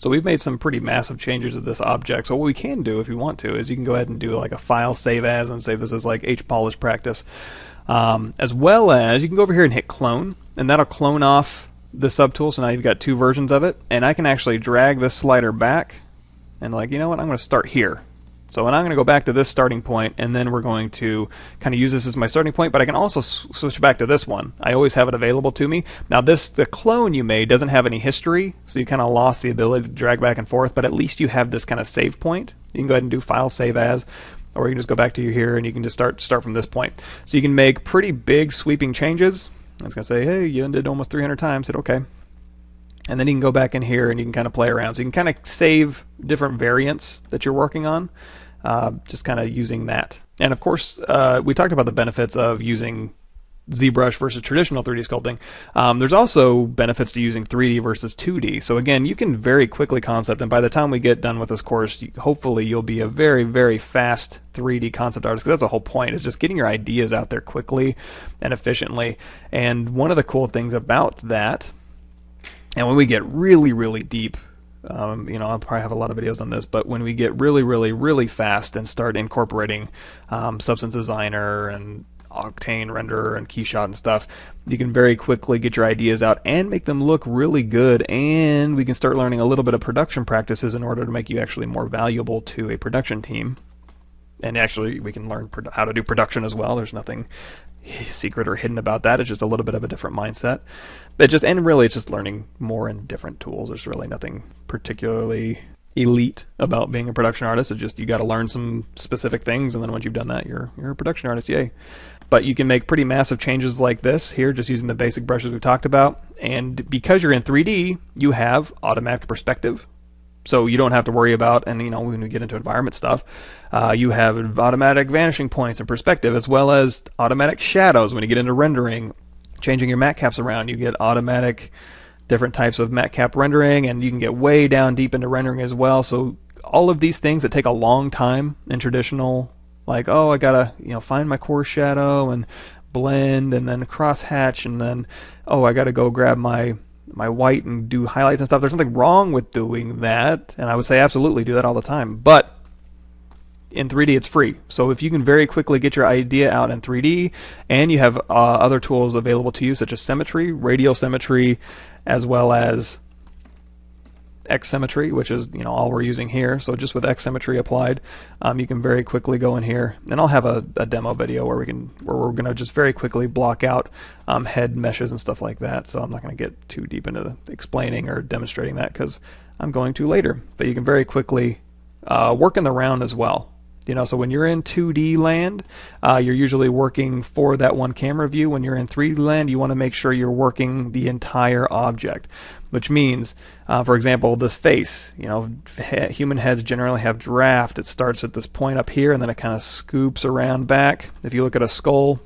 So we've made some pretty massive changes to this object. So what we can do if you want to is you can go ahead and do like a file save as and say this is like hpolish practice. As well as you can go over here and hit clone, and that'll clone off the subtool. So now you've got two versions of it, and I can actually drag this slider back and like, you know what, I'm going to start here. So and I'm going to go back to this starting point, and then we're going to kind of use this as my starting point, but I can also switch back to this one. I always have it available to me. Now the clone you made doesn't have any history, so you kind of lost the ability to drag back and forth, but at least you have this kind of save point. You can go ahead and do file save as, or you can just go back to here and you can just start from this point. So you can make pretty big sweeping changes. I was going to say, hey, you ended almost 300 times, hit OK. And then you can go back in here and you can kind of play around. So you can kind of save different variants that you're working on, just kind of using that. And of course, we talked about the benefits of using ZBrush versus traditional 3D sculpting. There's also benefits to using 3D versus 2D. So again, you can very quickly concept, and by the time we get done with this course, hopefully you'll be a very, very fast 3D concept artist, because that's the whole point, is just getting your ideas out there quickly and efficiently. And one of the cool things about that, and when we get really, really deep, I'll probably have a lot of videos on this, but when we get really, really, really fast and start incorporating Substance Designer and Octane Renderer and Keyshot and stuff, you can very quickly get your ideas out and make them look really good, and we can start learning a little bit of production practices in order to make you actually more valuable to a production team. And actually, we can learn how to do production as well. There's nothing secret or hidden about that. It's just a little bit of a different mindset. And really, it's just learning more and different tools. There's really nothing particularly elite about being a production artist. It's just you got to learn some specific things, and then once you've done that, you're a production artist. Yay! But you can make pretty massive changes like this here, just using the basic brushes we talked about. And because you're in 3D, you have automatic perspective. So you don't have to worry about, and when we get into environment stuff, you have automatic vanishing points and perspective, as well as automatic shadows. When you get into rendering, changing your matte caps around, you get automatic different types of matte cap rendering, and you can get way down deep into rendering as well. So all of these things that take a long time in traditional, like, oh, I gotta find my core shadow and blend and then crosshatch, and then I gotta go grab my white and do highlights and stuff. There's nothing wrong with doing that, and I would say absolutely do that all the time. But in 3D, it's free. So if you can very quickly get your idea out in 3D, and you have other tools available to you, such as symmetry, radial symmetry, as well as X symmetry, which is all we're using here. So just with X symmetry applied, you can very quickly go in here, and I'll have a demo video where we're going to just very quickly block out head meshes and stuff like that. So I'm not going to get too deep into explaining or demonstrating that, because I'm going to later. But you can very quickly work in the round as well. So when you're in 2D land, you're usually working for that one camera view. When you're in 3D land, you want to make sure you're working the entire object, which means, for example, this face. Human heads generally have draft. It starts at this point up here, and then it kind of scoops around back. If you look at a skull,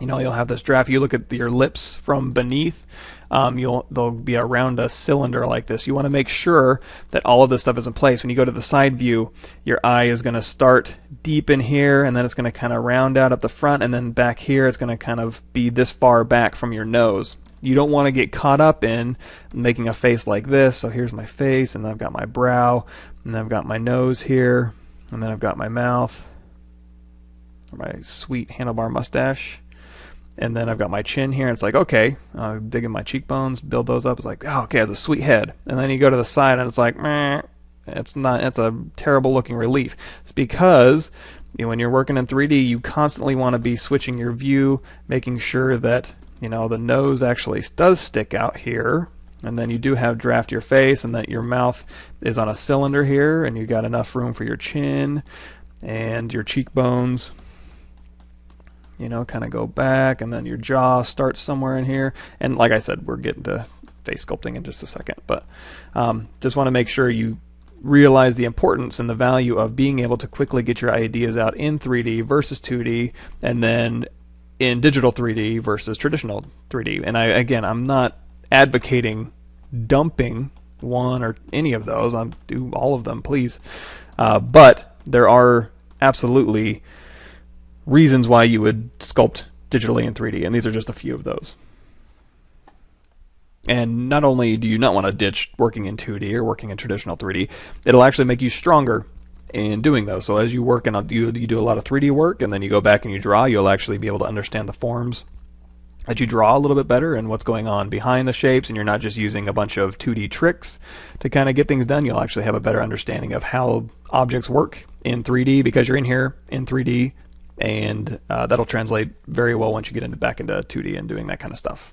you'll have this draft. You look at your lips from beneath, they'll be around a cylinder like this. You want to make sure that all of this stuff is in place. When you go to the side view, your eye is going to start deep in here, and then it's going to kind of round out up the front, and then back here it's going to kind of be this far back from your nose. You don't want to get caught up in making a face like this. So here's my face, and then I've got my brow, and then I've got my nose here, and then I've got my mouth, my sweet handlebar mustache. And then I've got my chin here, and it's like, okay, dig in my cheekbones, build those up. It's like, oh, okay, it's a sweet head. And then you go to the side, and it's like, meh, it's a terrible looking relief. It's because when you're working in 3D, you constantly want to be switching your view, making sure that the nose actually does stick out here, and then you do have draft your face, and that your mouth is on a cylinder here, and you got enough room for your chin and your cheekbones. Kind of go back, and then your jaw starts somewhere in here. And like I said, we're getting to face sculpting in just a second, but just want to make sure you realize the importance and the value of being able to quickly get your ideas out in 3D versus 2D, and then in digital 3D versus traditional 3D. And I'm not advocating dumping one or any of those. I'll do all of them, please. But there are absolutely reasons why you would sculpt digitally in 3D, and these are just a few of those. And not only do you not want to ditch working in 2D or working in traditional 3D, it'll actually make you stronger in doing those. So as you work and you do a lot of 3D work, and then you go back and you draw, you'll actually be able to understand the forms that you draw a little bit better and what's going on behind the shapes, and you're not just using a bunch of 2D tricks to kind of get things done. You'll actually have a better understanding of how objects work in 3D because you're in here in 3D, and that'll translate very well once you get back into 2D and doing that kind of stuff.